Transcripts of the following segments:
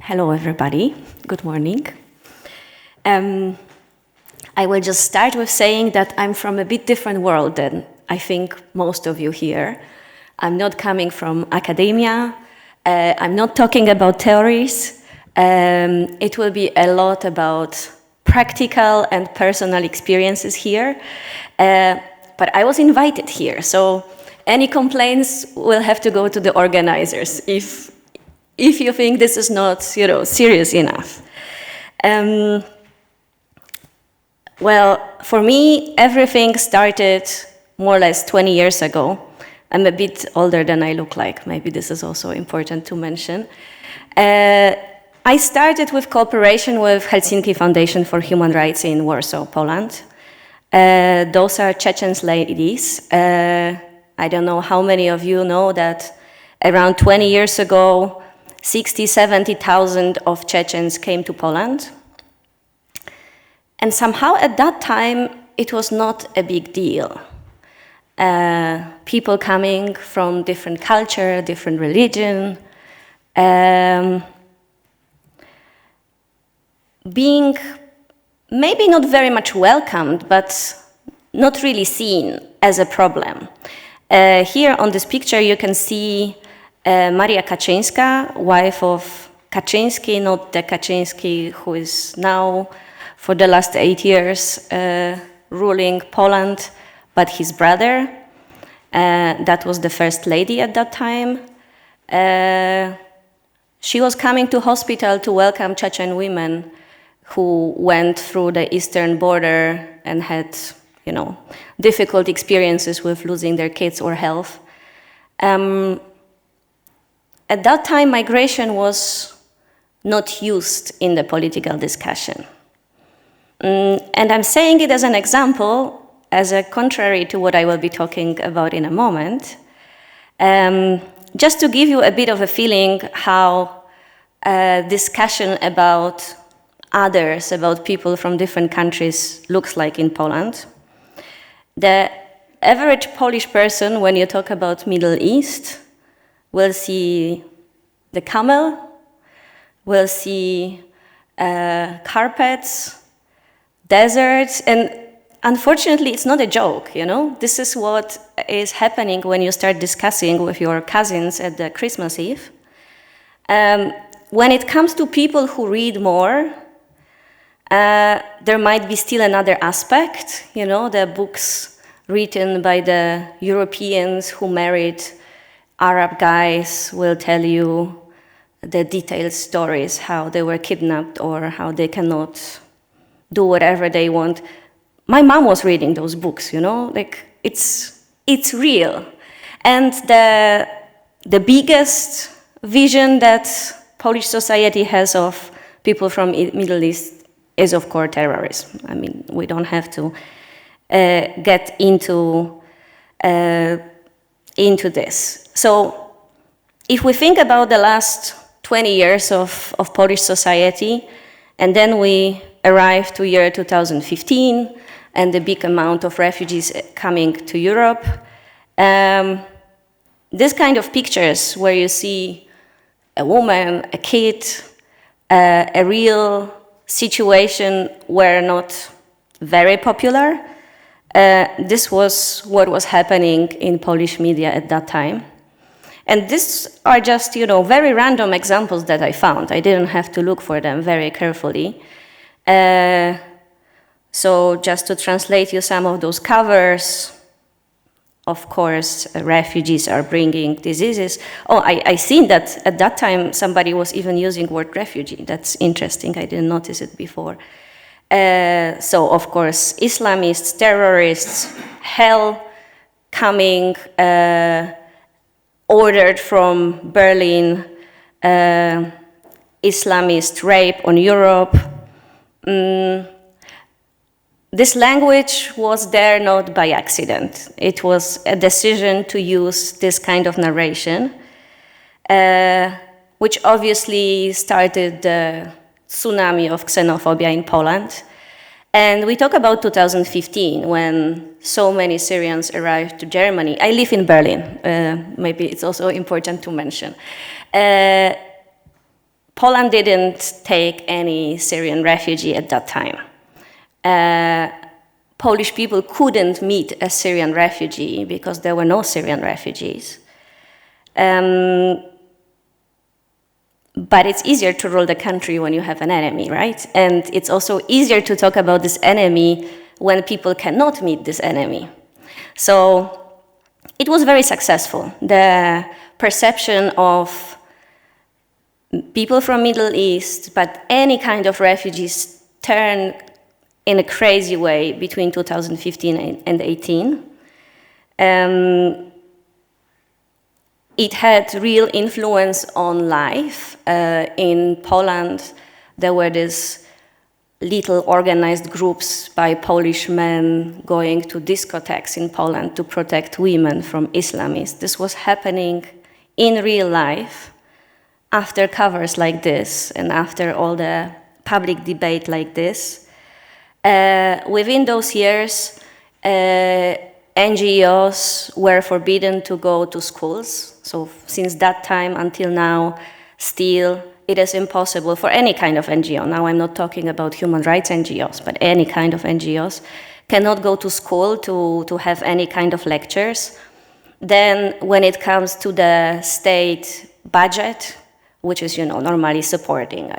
Hello, everybody. Good morning. I will just start with saying that I'm from a bit different world than I think most of you here. I'm not coming from academia. I'm not talking about theories. It will be a lot about practical and personal experiences here. But I was invited here, so any complaints will have to go to the organizers if you think this is not, serious enough. Well, for me, everything started more or less 20 years ago. I'm a bit older than I look like. Maybe this is also important to mention. I started with cooperation with Helsinki Foundation for Human Rights in Warsaw, Poland. Those are Chechen ladies. I don't know how many of you know that around 20 years ago, 70,000 of Chechens came to Poland. And somehow at that time, it was not a big deal. People coming from different culture, different religion, being maybe not very much welcomed, but not really seen as a problem. Here on this picture, you can see Maria Kaczyńska, wife of Kaczynski, not the Kaczynski who is now, for the last 8 years, ruling Poland, but his brother. That was the first lady at that time. She was coming to hospital to welcome Chechen women who went through the eastern border and had, difficult experiences with losing their kids or health. At that time, migration was not used in the political discussion. And I'm saying it as an example, as a contrary to what I will be talking about in a moment, just to give you a bit of a feeling how discussion about others, about people from different countries looks like in Poland. The average Polish person, when you talk about Middle East, will see the camel, will see carpets, deserts, and unfortunately it's not a joke, This is what is happening when you start discussing with your cousins at the Christmas Eve. When it comes to people who read more, there might be still another aspect, the books written by the Europeans who married Arab guys will tell you the detailed stories, how they were kidnapped or how they cannot do whatever they want. My mom was reading those books, it's real. And the biggest vision that Polish society has of people from Middle East is, of course, terrorism. I mean, we don't have to get into this. So if we think about the last 20 years of Polish society, and then we arrive to year 2015, and the big amount of refugees coming to Europe, this kind of pictures where you see a woman, a kid, a real situation were not very popular. This was what was happening in Polish media at that time. And these are just, very random examples that I found. I didn't have to look for them very carefully. So just to translate you some of those covers, of course, refugees are bringing diseases. Oh, I seen that at that time somebody was even using the word refugee. That's interesting. I didn't notice it before. So, of course, Islamists, terrorists, hell coming, ordered from Berlin, Islamist rape on Europe. This language was there not by accident. It was a decision to use this kind of narration, which obviously started the tsunami of xenophobia in Poland. And we talk about 2015, when so many Syrians arrived to Germany. I live in Berlin. Maybe it's also important to mention. Poland didn't take any Syrian refugee at that time. Polish people couldn't meet a Syrian refugee because there were no Syrian refugees. But it's easier to rule the country when you have an enemy, right? And it's also easier to talk about this enemy when people cannot meet this enemy. So it was very successful. The perception of people from Middle East, but any kind of refugees, turned in a crazy way between 2015 and 18. It had real influence on life. In Poland, there were these little organized groups by Polish men going to discotheques in Poland to protect women from Islamists. This was happening in real life after covers like this and after all the public debate like this. Within those years, NGOs were forbidden to go to schools. So since that time until now, still it is impossible for any kind of NGO. Now I'm not talking about human rights NGOs, but any kind of NGOs cannot go to school to have any kind of lectures. Then when it comes to the state budget, which is, normally supporting,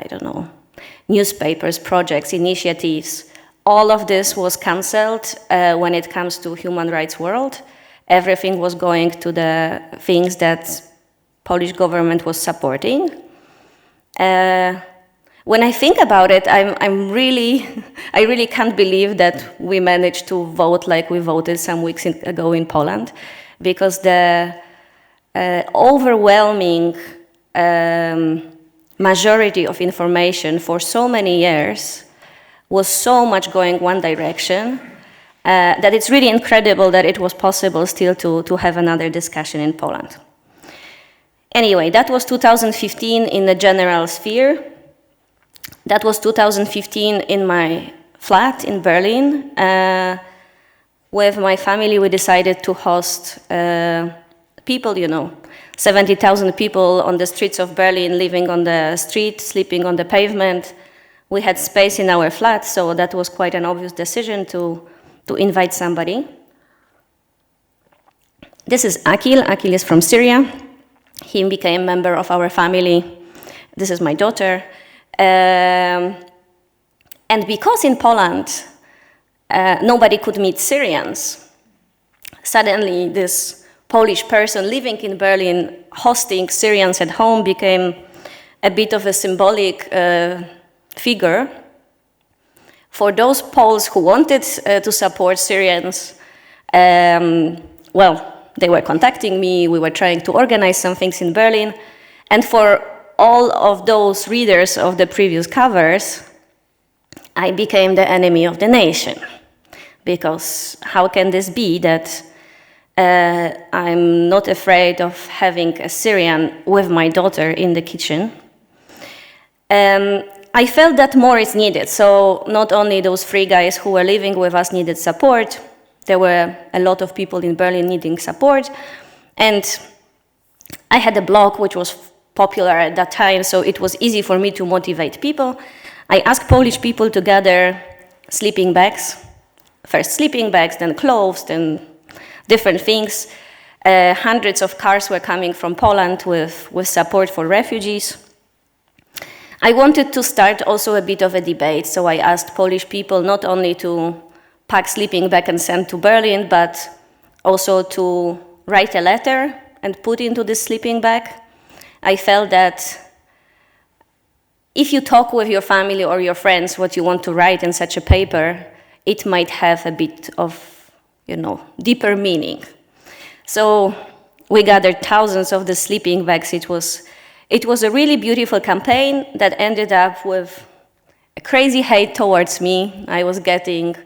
newspapers, projects, initiatives, all of this was cancelled when it comes to human rights world. Everything was going to the things that Polish government was supporting. When I think about it, I really can't believe that we managed to vote like we voted some weeks ago in Poland, because the overwhelming majority of information for so many years was so much going one direction that it's really incredible that it was possible still to have another discussion in Poland. Anyway, that was 2015 in the general sphere. That was 2015 in my flat in Berlin. With my family, we decided to host people, 70,000 people on the streets of Berlin, living on the street, sleeping on the pavement. We had space in our flat, so that was quite an obvious decision to invite somebody. This is Akil. Akil is from Syria. He became a member of our family. This is my daughter. And because in Poland, nobody could meet Syrians, suddenly this Polish person living in Berlin, hosting Syrians at home, became a bit of a symbolic figure. For those Poles who wanted to support Syrians, they were contacting me, we were trying to organize some things in Berlin, and for all of those readers of the previous covers, I became the enemy of the nation. Because how can this be that I'm not afraid of having a Syrian with my daughter in the kitchen? I felt that more is needed, so not only those 3 guys who were living with us needed support, there were a lot of people in Berlin needing support, and I had a blog which was popular at that time, so it was easy for me to motivate people. I asked Polish people to gather sleeping bags, first sleeping bags, then clothes, then different things. Hundreds of cars were coming from Poland with support for refugees. I wanted to start also a bit of a debate, so I asked Polish people not only to pack sleeping bag and send to Berlin, but also to write a letter and put into this sleeping bag. I felt that if you talk with your family or your friends what you want to write in such a paper, it might have a bit of, deeper meaning. So we gathered thousands of the sleeping bags. It was a really beautiful campaign that ended up with a crazy hate towards me. I was getting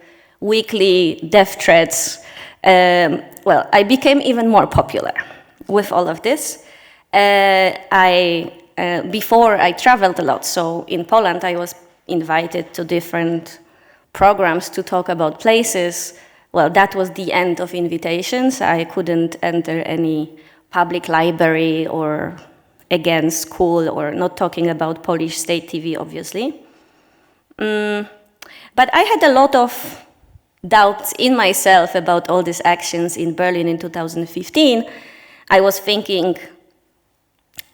weekly death threats. I became even more popular with all of this. Before I traveled a lot, so in Poland I was invited to different programs to talk about places. Well, that was the end of invitations. I couldn't enter any public library or against school or not talking about Polish state TV, obviously. But I had a lot of doubts in myself about all these actions in Berlin in 2015. I was thinking,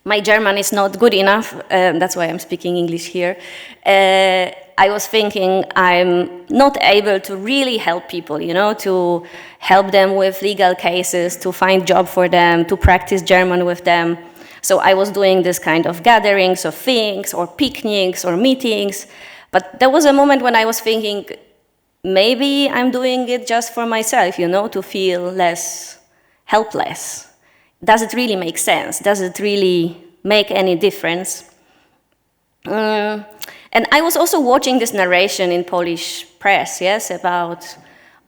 my German is not good enough, that's why I'm speaking English here. I was thinking I'm not able to really help people, to help them with legal cases, to find job for them, to practice German with them. So I was doing this kind of gatherings of things or picnics or meetings. But there was a moment when I was thinking, maybe I'm doing it just for myself, to feel less helpless. Does it really make sense? Does it really make any difference? And I was also watching this narration in Polish press, yes, about,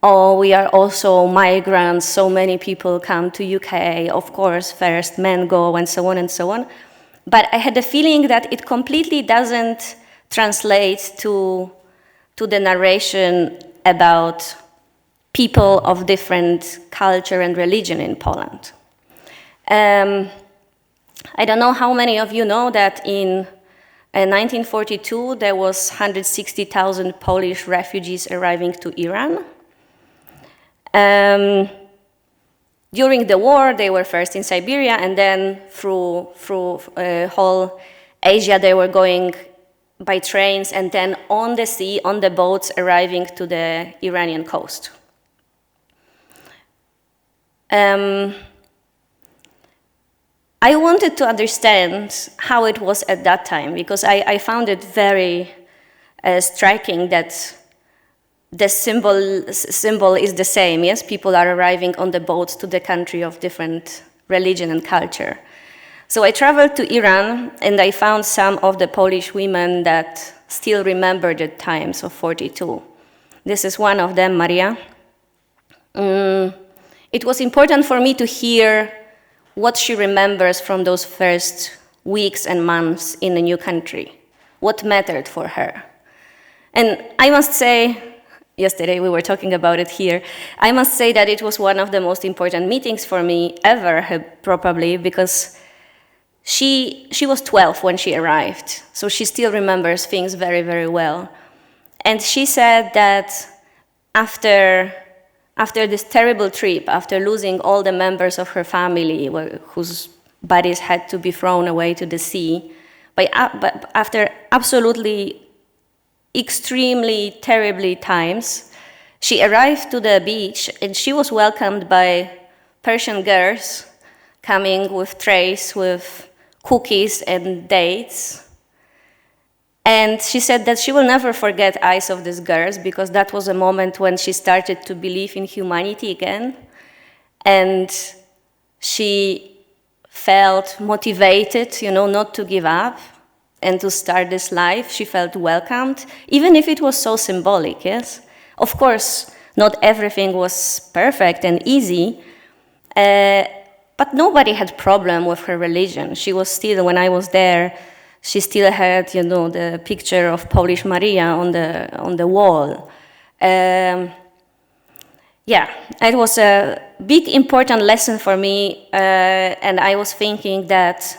oh, we are also migrants, so many people come to UK, of course, first men go, and so on and so on. But I had the feeling that it completely doesn't translate to the narration about people of different culture and religion in Poland. I don't know how many of you know that in 1942 there was 160,000 Polish refugees arriving to Iran. During the war, they were first in Siberia, and then through whole Asia, they were going by trains, and then on the sea, on the boats, arriving to the Iranian coast. I wanted to understand how it was at that time, because I found it very striking that the symbol is the same, yes? People are arriving on the boats to the country of different religion and culture. So I traveled to Iran, and I found some of the Polish women that still remember the times of 42. This is one of them, Maria. It was important for me to hear what she remembers from those first weeks and months in a new country, what mattered for her. And I must say, yesterday we were talking about it here, I must say that it was one of the most important meetings for me ever, probably, because she was 12 when she arrived, so she still remembers things very, very well. And she said that after this terrible trip, after losing all the members of her family whose bodies had to be thrown away to the sea, but after absolutely extremely terribly times, she arrived to the beach and she was welcomed by Persian girls coming with trays with cookies and dates. And she said that she will never forget eyes of these girls, because that was a moment when she started to believe in humanity again. And she felt motivated, not to give up and to start this life. She felt welcomed, even if it was so symbolic, yes? Of course, not everything was perfect and easy, but nobody had problem with her religion. She was still, when I was there, she still had, the picture of Polish Maria on the wall. It was a big, important lesson for me, and I was thinking that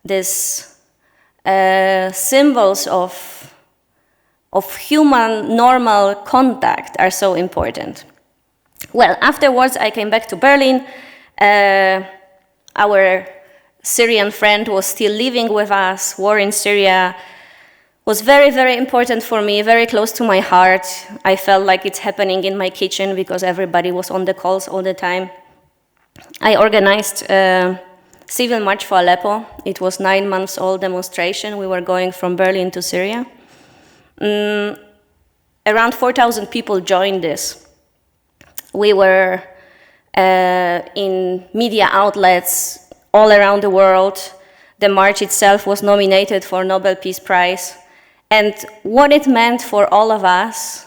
these symbols of human, normal contact are so important. Well, afterwards, I came back to Berlin. Our Syrian friend was still living with us. War in Syria was very, very important for me, very close to my heart. I felt like it's happening in my kitchen because everybody was on the calls all the time. I organized a civil march for Aleppo. It was 9 months old demonstration. We were going from Berlin to Syria. Around 4,000 people joined this. We were in media outlets all around the world. The march itself was nominated for Nobel Peace Prize. And what it meant for all of us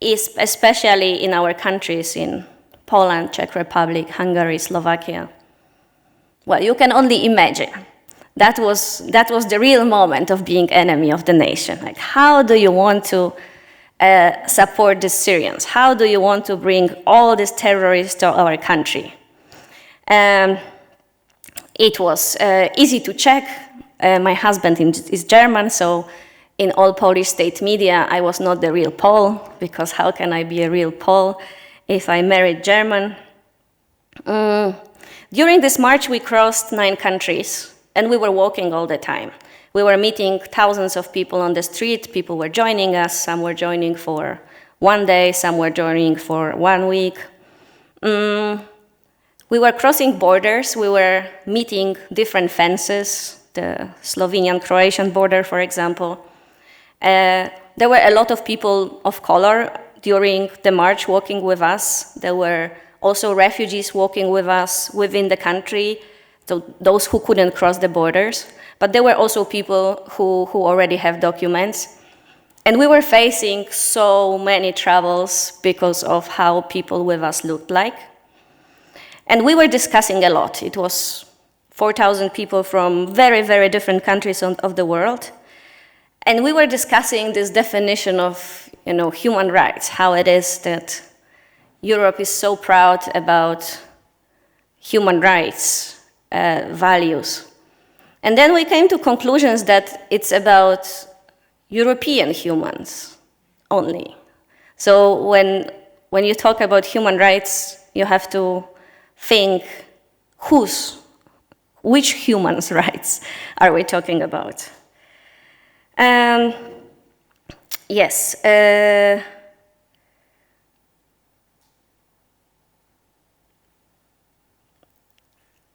is, especially in our countries, in Poland, Czech Republic, Hungary, Slovakia, well, you can only imagine. That was the real moment of being enemy of the nation. Like, how do you want to support the Syrians? How do you want to bring all these terrorists to our country? It was easy to check. My husband is German, so in all Polish state media, I was not the real Pole, because how can I be a real Pole if I married German? During this march, we crossed 9 countries, and we were walking all the time. We were meeting thousands of people on the street. People were joining us. Some were joining for 1 day, some were joining for 1 week. We were crossing borders. We were meeting different fences, the Slovenian-Croatian border, for example. There were a lot of people of color during the march walking with us. There were also refugees walking with us within the country, so those who couldn't cross the borders. But there were also people who already have documents. And we were facing so many troubles because of how people with us looked like. And we were discussing a lot. It was 4,000 people from very, very different countries of the world. And we were discussing this definition of, human rights, how it is that Europe is so proud about human rights values. And then we came to conclusions that it's about European humans only. So when you talk about human rights, you have to think which humans' rights are we talking about? Yes.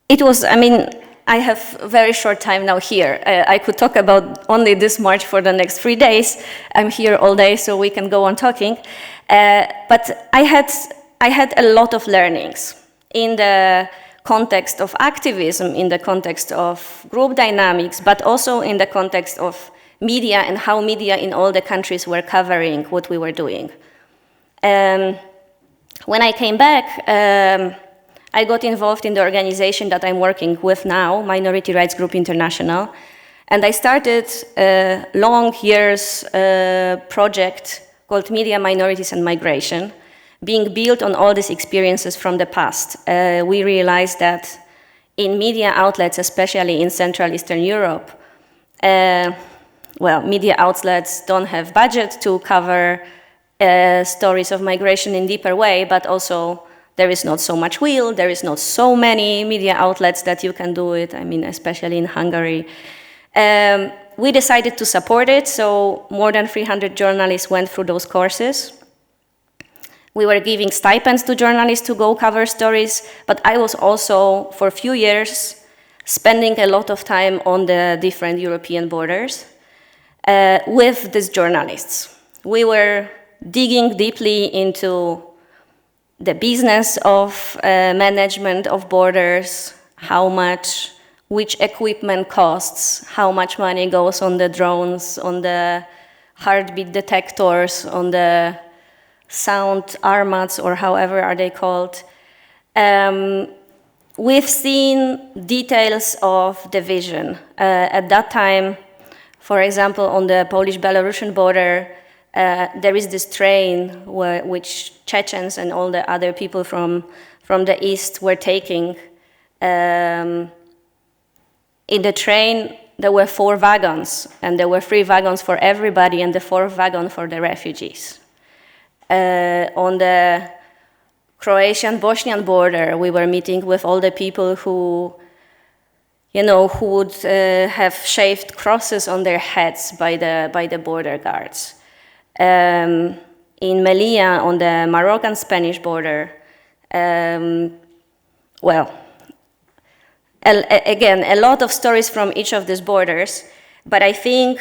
It was, I have a very short time now here. I could talk about only this march for the next 3 days. I'm here all day, so we can go on talking. But I had a lot of learnings in the context of activism, in the context of group dynamics, but also in the context of media and how media in all the countries were covering what we were doing. When I came back, I got involved in the organization that I'm working with now, Minority Rights Group International, and I started a long years project called Media, Minorities and Migration, being built on all these experiences from the past. We realized that in media outlets, especially in Central Eastern Europe, media outlets don't have budget to cover stories of migration in deeper way, but also there is not so much will, there is not so many media outlets that you can do it, especially in Hungary. We decided to support it, so more than 300 journalists went through those courses. We were giving stipends to journalists to go cover stories, but I was also, for a few years, spending a lot of time on the different European borders with these journalists. We were digging deeply into the business of management of borders, which equipment costs, how much money goes on the drones, on the heartbeat detectors, on the sound armats, or however are they called. We've seen details of division. At that time, for example, on the Polish-Belarusian border, there is this train which Chechens and all the other people from the east were taking. In the train, there were 4 wagons, and there were 3 wagons for everybody, and the 4th wagon for the refugees. On the Croatian-Bosnian border, we were meeting with all the people who would have shaved crosses on their heads by the border guards. In Melilla, on the Moroccan-Spanish border, again, a lot of stories from each of these borders, but I think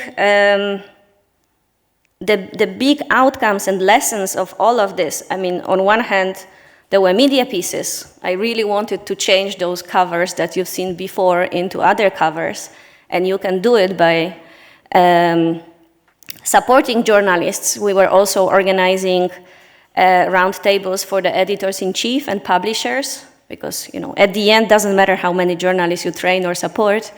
the big outcomes and lessons of all of this, on one hand, there were media pieces. I really wanted to change those covers that you've seen before into other covers, and you can do it by supporting journalists. We were also organizing roundtables for the editors-in-chief and publishers, because at the end, doesn't matter how many journalists you train or support.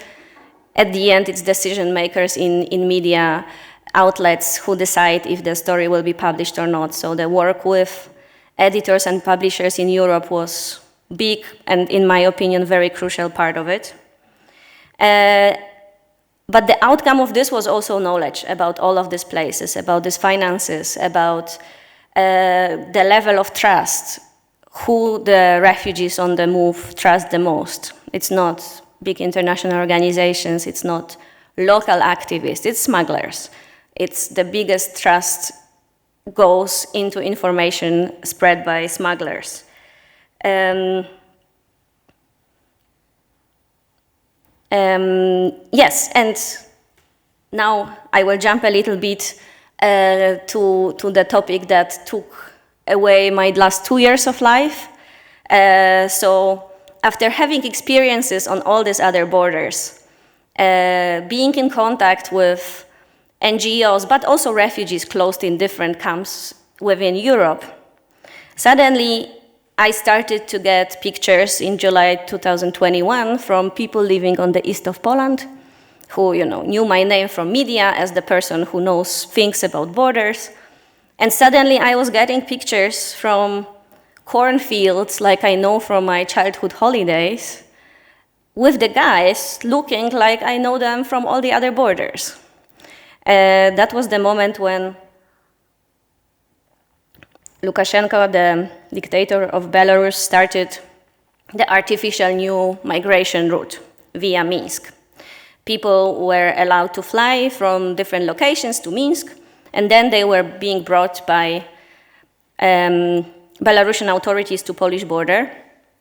At the end, it's decision makers in media outlets who decide if the story will be published or not. So the work with editors and publishers in Europe was big and, in my opinion, very crucial part of it. But the outcome of this was also knowledge about all of these places, about these finances, about the level of trust, who the refugees on the move trust the most. It's not big international organizations, it's not local activists, it's smugglers. It's the biggest trust goes into information spread by smugglers. Yes, and now I will jump a little bit to the topic that took away my last 2 years of life. So after having experiences on all these other borders, being in contact with NGOs, but also refugees closed in different camps within Europe, suddenly I started to get pictures in July 2021 from people living on the east of Poland who knew my name from media as the person who knows things about borders. And suddenly I was getting pictures from cornfields like I know from my childhood holidays with the guys looking like I know them from all the other borders. That was the moment when Lukashenko, the dictator of Belarus, started the artificial new migration route via Minsk. People were allowed to fly from different locations to Minsk, and then they were being brought by Belarusian authorities to Polish border,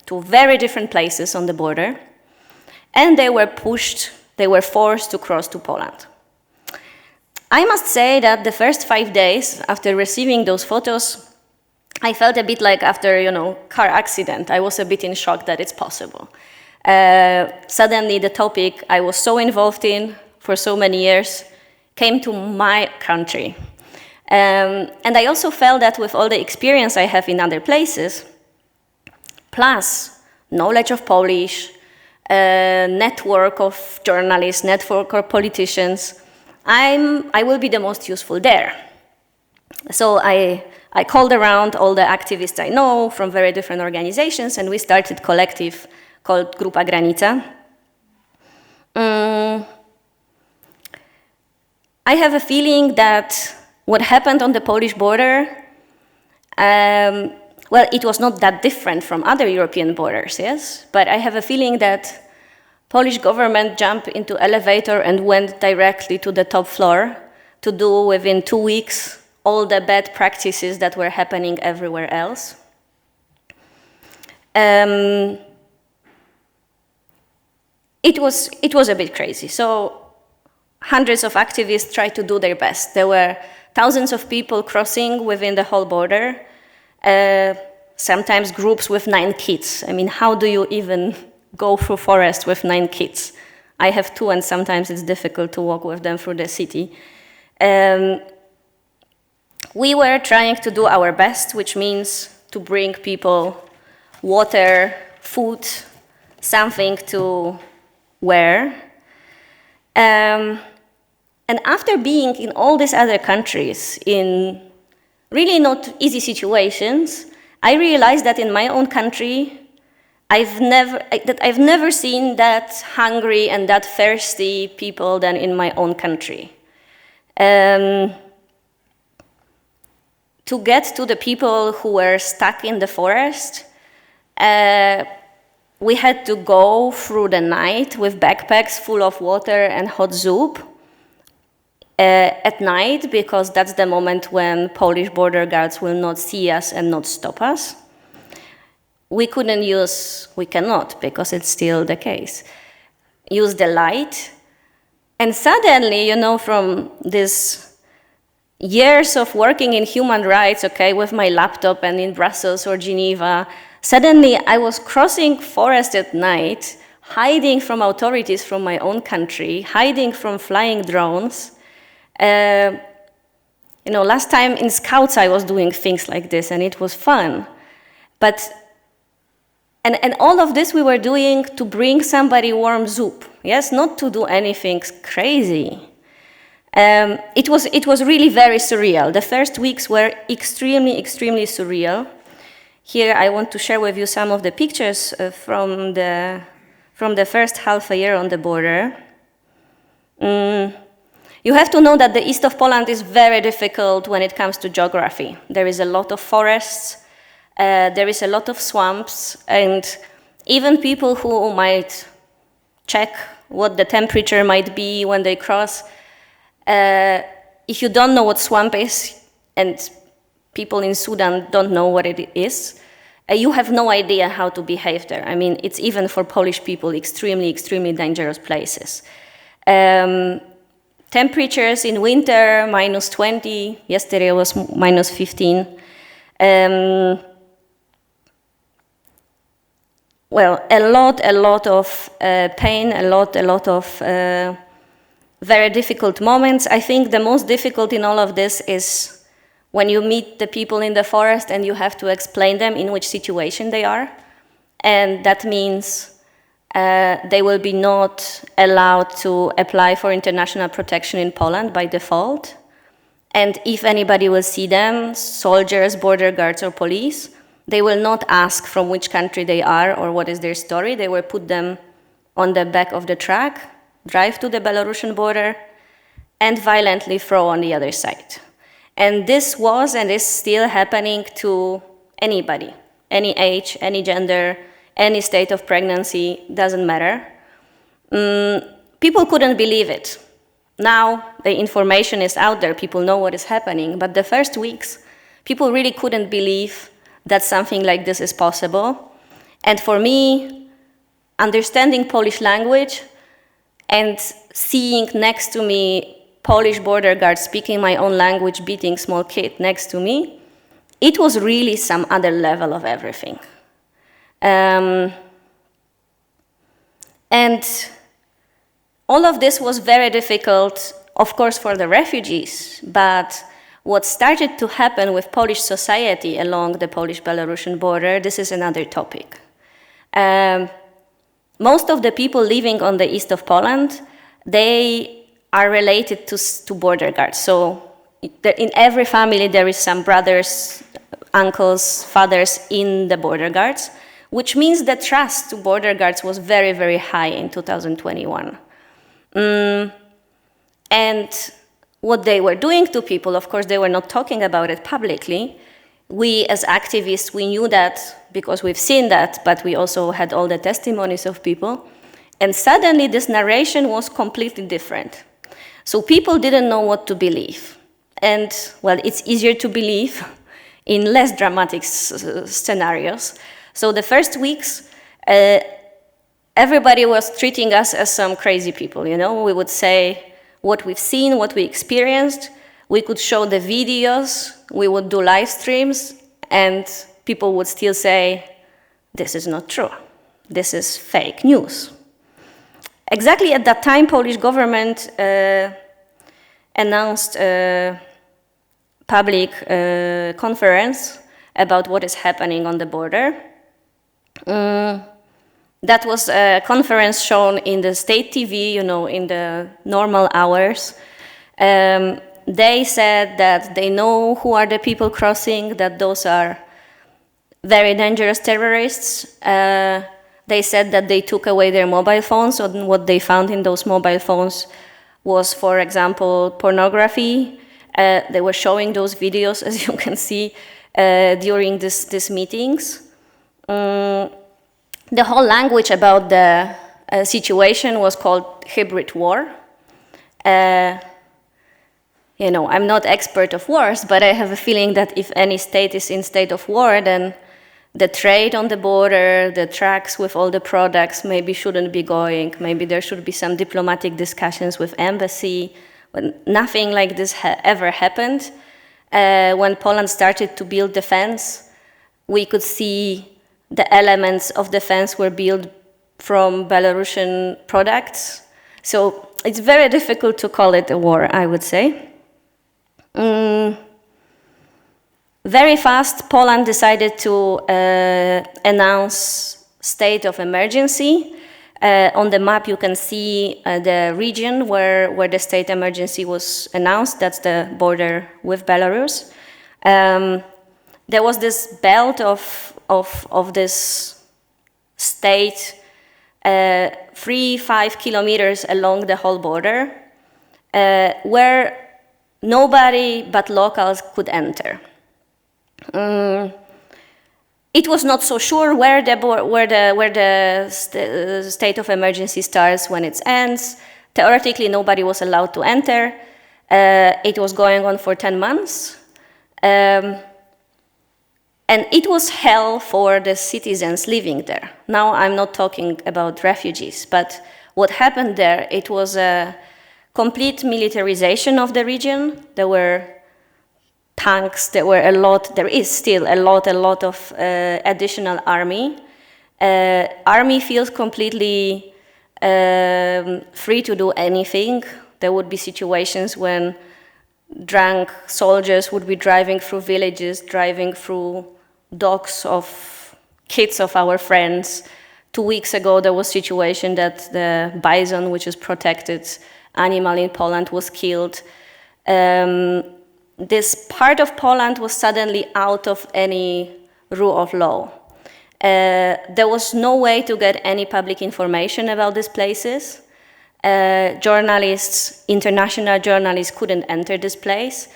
to very different places on the border, and they were forced to cross to Poland. I must say that the first 5 days after receiving those photos, I felt a bit like after, car accident. I was a bit in shock that it's possible. Suddenly the topic I was so involved in for so many years came to my country. And I also felt that with all the experience I have in other places, plus knowledge of Polish, network of journalists, network of politicians, I will be the most useful there. So I called around all the activists I know from very different organizations, and we started collective called Grupa Granica. I have a feeling that what happened on the Polish border, well, it was not that different from other European borders, yes? But I have a feeling that Polish government jumped into elevator and went directly to the top floor to do within 2 weeks all the bad practices that were happening everywhere else. It was a bit crazy. So hundreds of activists tried to do their best. There were thousands of people crossing within the whole border, sometimes groups with 9 kids. I mean, how do you even go through forest with 9 kids? I have 2, and sometimes it's difficult to walk with them through the city. We were trying to do our best, which means to bring people water, food, something to wear. And after being in all these other countries, in really not easy situations, I realized that in my own country, I've never seen that hungry and that thirsty people than in my own country. To get to the people who were stuck in the forest, we had to go through the night with backpacks full of water and hot soup at night, because that's the moment when Polish border guards will not see us and not stop us. We cannot, because it's still the case, use the light. And suddenly, from this years of working in human rights, with my laptop and in Brussels or Geneva, suddenly I was crossing forest at night, hiding from authorities from my own country, hiding from flying drones. Last time in Scouts I was doing things like this, and it was fun. And all of this we were doing to bring somebody warm soup, yes, not to do anything crazy. It was really very surreal. The first weeks were extremely, extremely surreal. Here I want to share with you some of the pictures from the from the first half a year on the border. You have to know that the east of Poland is very difficult when it comes to geography. There is a lot of forests, there is a lot of swamps, and even people who might check what the temperature might be when they cross, if you don't know what swamp is, and people in Sudan don't know what it is, you have no idea how to behave there. I mean, it's even for Polish people extremely, extremely dangerous places. Temperatures in winter, -20, yesterday was -15. Well, a lot of pain, a lot of very difficult moments. I think the most difficult in all of this is when you meet the people in the forest and you have to explain them in which situation they are. And that means they will be not allowed to apply for international protection in Poland by default. And if anybody will see them, soldiers, border guards, or police, they will not ask from which country they are or what is their story. They will put them on the back of the truck, drive to the Belarusian border, and violently throw on the other side. And this was and is still happening to anybody, any age, any gender, any state of pregnancy, doesn't matter. People couldn't believe it. Now the information is out there, people know what is happening, but the first weeks, people really couldn't believe that something like this is possible. And for me, understanding Polish language and seeing next to me Polish border guards speaking my own language, beating small kid next to me, it was really some other level of everything. And all of this was very difficult, of course, for the refugees, but what started to happen with Polish society along the Polish-Belarusian border, this is another topic. Most of the people living on the east of Poland, they are related to border guards. So in every family there is some brothers, uncles, fathers in the border guards, which means the trust to border guards was very, very high in 2021. And what they were doing to people, of course, they were not talking about it publicly. We as activists, we knew that because we've seen that, but we also had all the testimonies of people. And suddenly this narration was completely different. So people didn't know what to believe. And, well, it's easier to believe in less dramatic scenarios. So the first weeks, everybody was treating us as some crazy people, you know? We would say what we've seen, what we experienced. We could show the videos, we would do live streams, and people would still say, this is not true. This is fake news. Exactly at that time, Polish government announced a public conference about what is happening on the border. That was a conference shown in the state TV, you know, in the normal hours. They said that they know who are the people crossing, that those are very dangerous terrorists. They said that they took away their mobile phones, and what they found in those mobile phones was, for example, pornography. They were showing those videos, as you can see, during these meetings. The whole language about the situation was called hybrid war. You know, I'm not expert of wars, but I have a feeling that if any state is in state of war, then the trade on the border, the trucks with all the products maybe shouldn't be going. Maybe there should be some diplomatic discussions with embassy. But nothing like this ever happened. When Poland started to build defense, we could see the elements of defense were built from Belarusian products. So it's very difficult to call it a war, I would say. Very fast, Poland decided to announce state of emergency. On the map, you can see the region where the state emergency was announced. That's the border with Belarus. There was this belt of this state 3-5 kilometers along the whole border, where nobody but locals could enter. It was not so sure where the state of emergency starts, when it ends. Theoretically, nobody was allowed to enter. It was going on for 10 months. And it was hell for the citizens living there. Now I'm not talking about refugees, but what happened there, it was a complete militarization of the region. There were tanks, there is still a lot of additional army. Army feels completely free to do anything. There would be situations when drunk soldiers would be driving through villages, driving through dogs of kids of our friends. 2 weeks ago, there was a situation that the bison, which is protected animal in Poland, was killed. This part of Poland was suddenly out of any rule of law. There was no way to get any public information about these places. Journalists, international journalists, couldn't enter this place.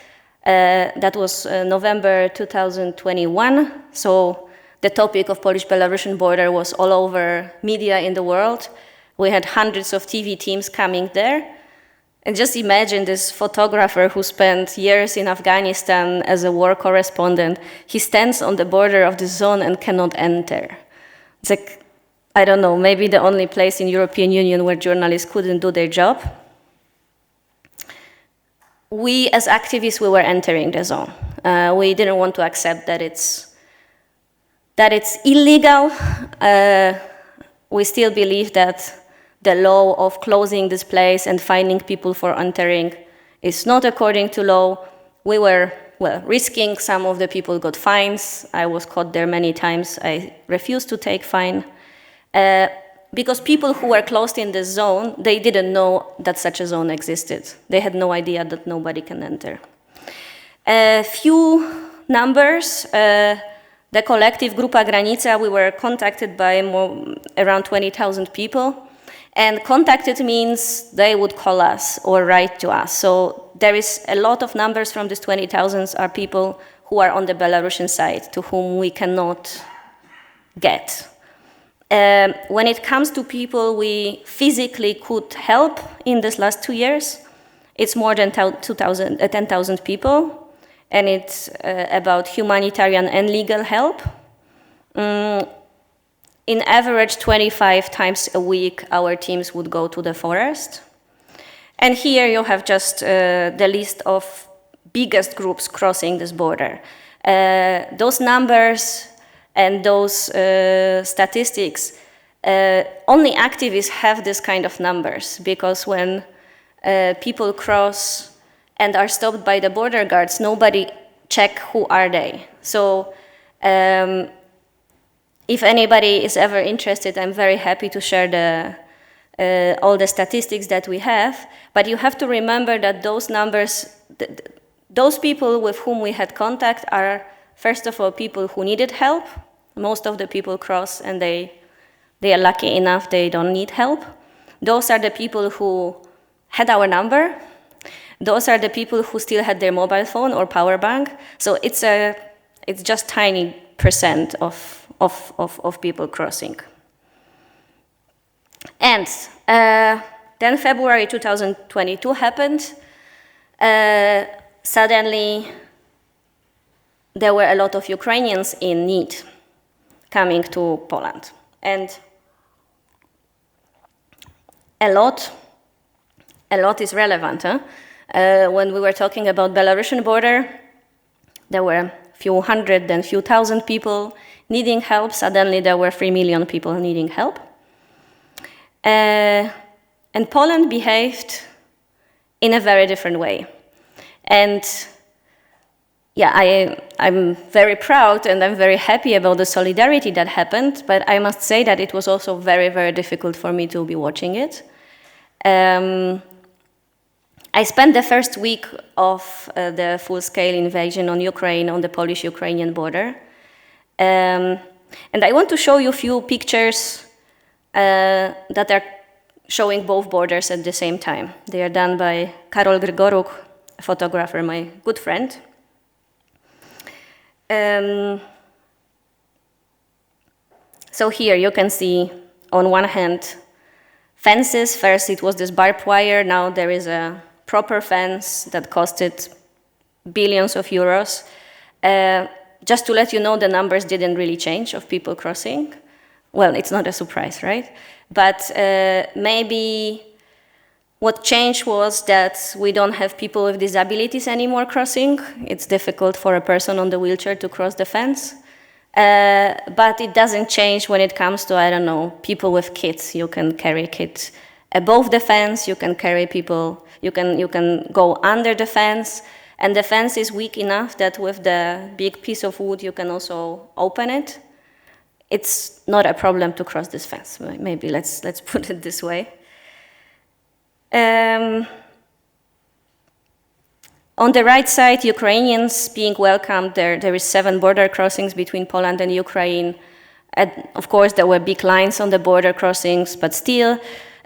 That was November 2021, so the topic of Polish-Belarusian border was all over media in the world. We had hundreds of TV teams coming there. And just imagine this photographer who spent years in Afghanistan as a war correspondent. He stands on the border of the zone and cannot enter. It's like, I don't know, maybe the only place in European Union where journalists couldn't do their job. We, as activists, we were entering the zone. We didn't want to accept that it's illegal. We still believe that the law of closing this place and fining people for entering is not according to law. We were, risking. Some of the people got fines. I was caught there many times. I refused to take fine. Because people who were closed in the zone, they didn't know that such a zone existed. They had no idea that nobody can enter. A few numbers. The collective Grupa Granica, we were contacted by around 20,000 people. And contacted means they would call us or write to us. So there is a lot of numbers from these 20,000 are people who are on the Belarusian side, to whom we cannot get. When it comes to people we physically could help in this last 2 years, it's more than 10,000 people, and it's about humanitarian and legal help. In average, 25 times a week, our teams would go to the forest. And here you have just the list of biggest groups crossing this border. Those numbers and those statistics, only activists have this kind of numbers, because when people cross and are stopped by the border guards, nobody check who are they. So if anybody is ever interested, I'm very happy to share all the statistics that we have. But you have to remember that those numbers, those people with whom we had contact are, first of all, people who needed help. Most of the people cross and they are lucky enough they don't need help. Those are the people who had our number. Those are the people who still had their mobile phone or power bank. So it's just tiny percent of people crossing. And then February 2022 happened. Suddenly, there were a lot of Ukrainians in need coming to Poland. And a lot is relevant. When we were talking about Belarusian border, there were a few hundred and few thousand people needing help. Suddenly there were 3 million people needing help. And Poland behaved in a very different way. And yeah, I'm very proud and I'm very happy about the solidarity that happened, but I must say that it was also very, very difficult for me to be watching it. I spent the first week of the full-scale invasion on Ukraine, on the Polish-Ukrainian border. And I want to show you a few pictures that are showing both borders at the same time. They are done by Karol Grigoruk, a photographer, my good friend. So here you can see, on one hand, fences. First it was this barbed wire, now there is a proper fence that costed billions of euros. Just to let you know, the numbers didn't really change of people crossing. Well, it's not a surprise, right? But maybe what changed was that we don't have people with disabilities anymore crossing. It's difficult for a person on the wheelchair to cross the fence. But it doesn't change when it comes to, I don't know, people with kids. You can carry kids above the fence, you can carry people, you can go under the fence, and the fence is weak enough that with the big piece of wood you can also open it. It's not a problem to cross this fence. Maybe let's put it this way. On the right side, Ukrainians being welcomed. There is 7 border crossings between Poland and Ukraine. And of course, there were big lines on the border crossings, but still,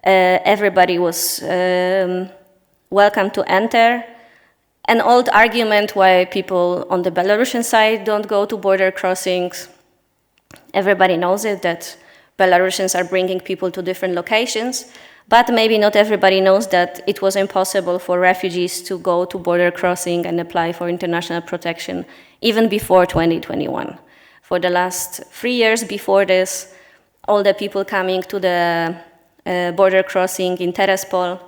everybody was welcome to enter. An old argument why people on the Belarusian side don't go to border crossings. Everybody knows it, that Belarusians are bringing people to different locations, but maybe not everybody knows that it was impossible for refugees to go to border crossing and apply for international protection even before 2021. For the last 3 years before this, all the people coming to the border crossing in Terespol,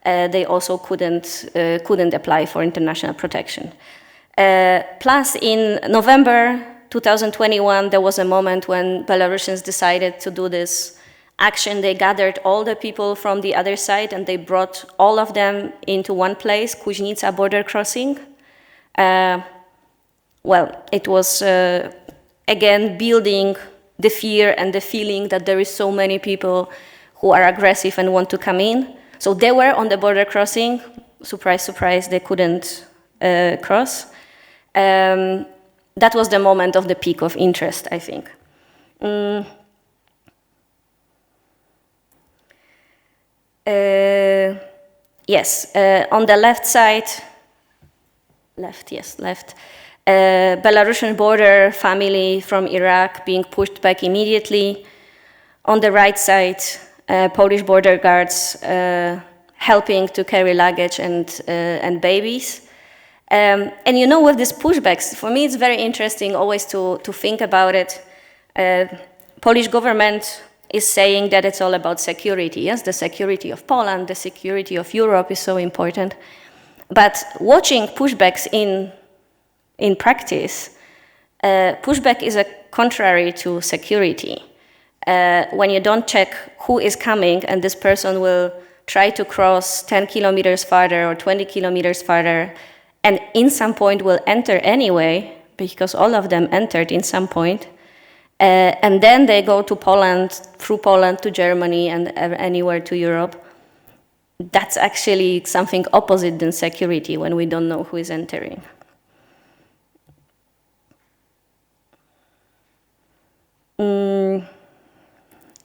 they also couldn't apply for international protection. Plus, in November 2021, there was a moment when Belarusians decided to do this action. They gathered all the people from the other side and they brought all of them into one place, Kuźnica border crossing. Well, it was, again, building the fear and the feeling that there is so many people who are aggressive and want to come in. So they were on the border crossing. Surprise, surprise, they couldn't cross. That was the moment of the peak of interest, I think. Yes, on the left side, left, Belarusian border family from Iraq being pushed back immediately. On the right side, Polish border guards helping to carry luggage and babies. And you know, with these pushbacks, for me it's very interesting always to think about it. Polish government is saying that it's all about security. Yes, the security of Poland, the security of Europe is so important. But watching pushbacks in practice, pushback is a contrary to security. When you don't check who is coming and this person will try to cross 10 kilometers farther or 20 kilometers farther, and in some point will enter anyway, because all of them entered in some point, and then they go to Poland, through Poland to Germany and anywhere to Europe. That's actually something opposite than security when we don't know who is entering.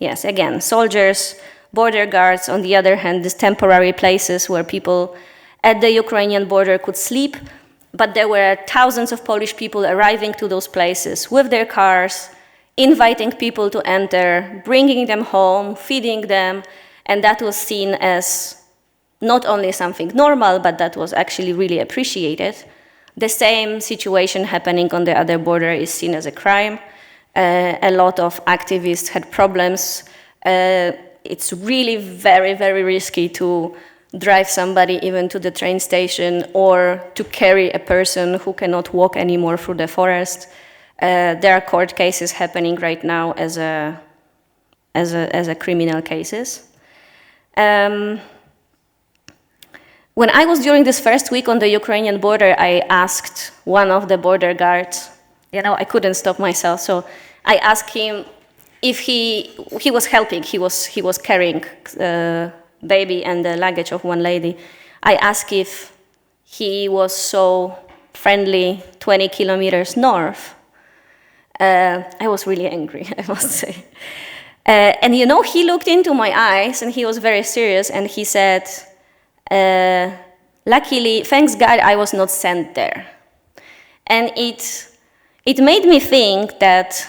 Yes, again, soldiers, border guards, on the other hand, these temporary places where people at the Ukrainian border could sleep, but there were thousands of Polish people arriving to those places with their cars, inviting people to enter, bringing them home, feeding them, and that was seen as not only something normal, but that was actually really appreciated. The same situation happening on the other border is seen as a crime. A lot of activists had problems. It's really very, very risky to drive somebody even to the train station or to carry a person who cannot walk anymore through the forest. There are court cases happening right now as a criminal cases. When I was during this first week on the Ukrainian border, I asked one of the border guards, you know, I couldn't stop myself, so I asked him if he was helping. He was carrying baby and the luggage of one lady. I asked if he was so friendly 20 kilometers north. I was really angry, I must say. And you know, he looked into my eyes and he was very serious and he said, luckily, thanks God, I was not sent there. And it made me think that,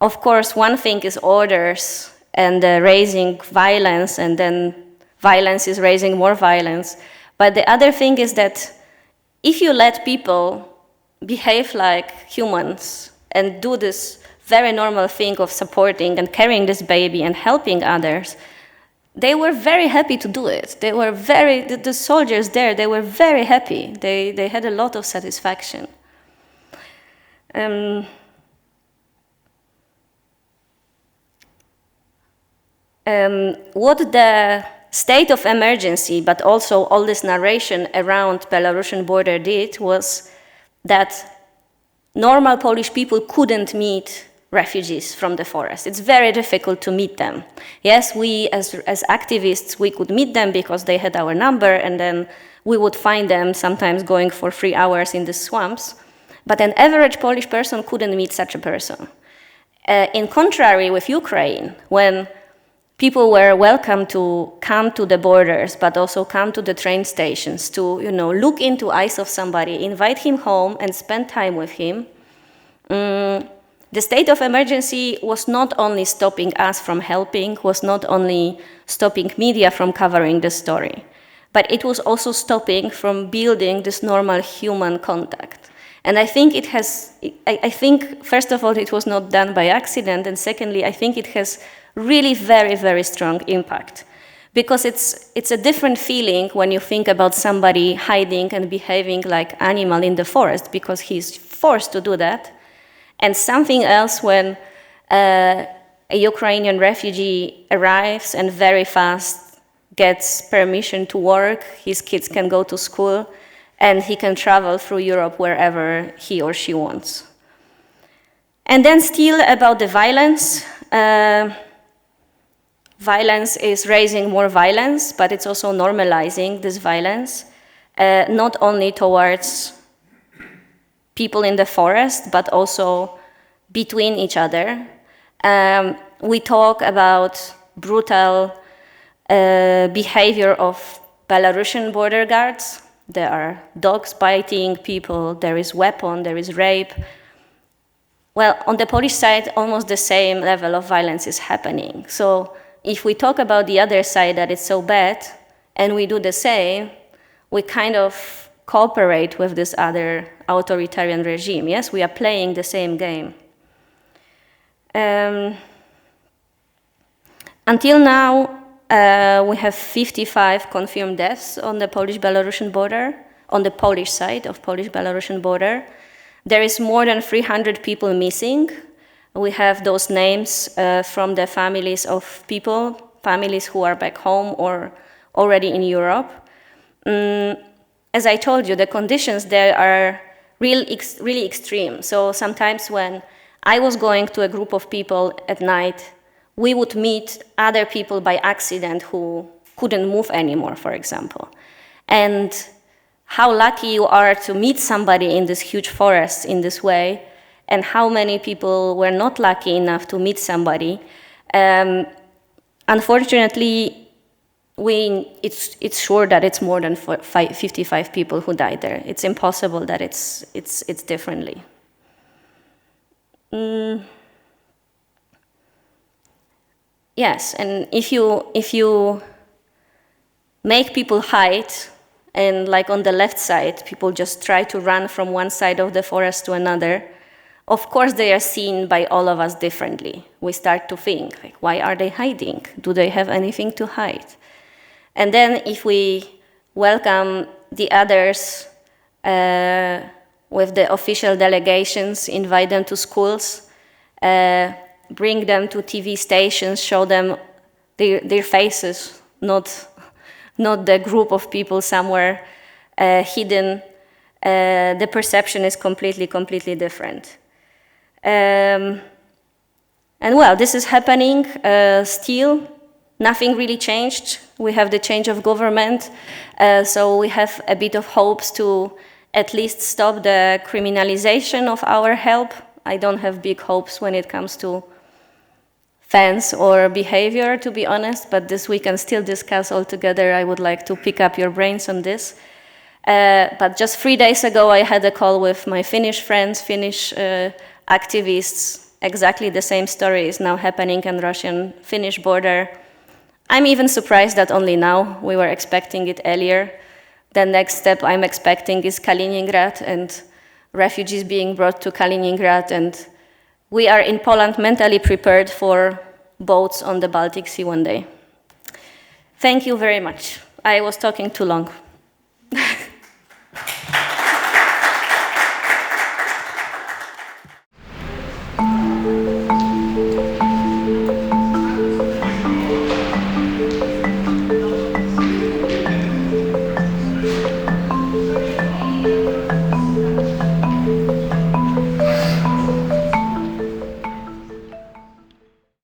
of course, one thing is orders and raising violence, and then violence is raising more violence. But the other thing is that if you let people behave like humans and do this very normal thing of supporting and carrying this baby and helping others, they were very happy to do it. They were the soldiers there, they were very happy. They had a lot of satisfaction. What the state of emergency, but also all this narration around Belarusian border did was that normal Polish people couldn't meet refugees from the forest. It's very difficult to meet them. Yes, we as activists, we could meet them because they had our number, and then we would find them sometimes going for 3 hours in the swamps. But an average Polish person couldn't meet such a person. In contrary with Ukraine, when people were welcome to come to the borders, but also come to the train stations to, look into eyes of somebody, invite him home and spend time with him. The state of emergency was not only stopping us from helping, was not only stopping media from covering the story, but it was also stopping from building this normal human contact. And I think first of all, it was not done by accident, and secondly, I think it has really very, very strong impact. Because it's a different feeling when you think about somebody hiding and behaving like animal in the forest because he's forced to do that, and something else when a Ukrainian refugee arrives and very fast gets permission to work, his kids can go to school, and he can travel through Europe wherever he or she wants. And then still about the violence. Violence is raising more violence, but it's also normalizing this violence, not only towards people in the forest, but also between each other. We talk about brutal behavior of Belarusian border guards. There are dogs biting people, there is weapon, there is rape. Well, on the Polish side, almost the same level of violence is happening. So if we talk about the other side that it's so bad, and we do the same, we kind of cooperate with this other authoritarian regime. Yes, we are playing the same game. Until now, we have 55 confirmed deaths on the Polish-Belarusian border, on the Polish side of Polish-Belarusian border. There is more than 300 people missing. We have those names from the families of people, families who are back home or already in Europe. As I told you, the conditions there are really extreme. So sometimes when I was going to a group of people at night, we would meet other people by accident who couldn't move anymore, for example. And how lucky you are to meet somebody in this huge forest in this way, and how many people were not lucky enough to meet somebody. Unfortunately, it's sure that it's more than 55 people who died there. It's impossible that it's differently. Yes, and if you make people hide, and like on the left side, people just try to run from one side of the forest to another, of course they are seen by all of us differently. We start to think, like, why are they hiding? Do they have anything to hide? And then if we welcome the others with the official delegations, invite them to schools, bring them to TV stations, show them their faces, not the group of people somewhere hidden, the perception is completely different. And well, this is happening still. Nothing really changed. We have the change of government, so we have a bit of hopes to at least stop the criminalization of our help. I don't have big hopes when it comes to fence or behavior, to be honest, but this we can still discuss all together. I would like to pick up your brains on this. But just 3 days ago, I had a call with my Finnish friends, Finnish activists. Exactly the same story is now happening on Russian-Finnish border. I'm even surprised that only now. We were expecting it earlier. The next step I'm expecting is Kaliningrad and refugees being brought to Kaliningrad. And we are in Poland mentally prepared for boats on the Baltic Sea one day. Thank you very much. I was talking too long.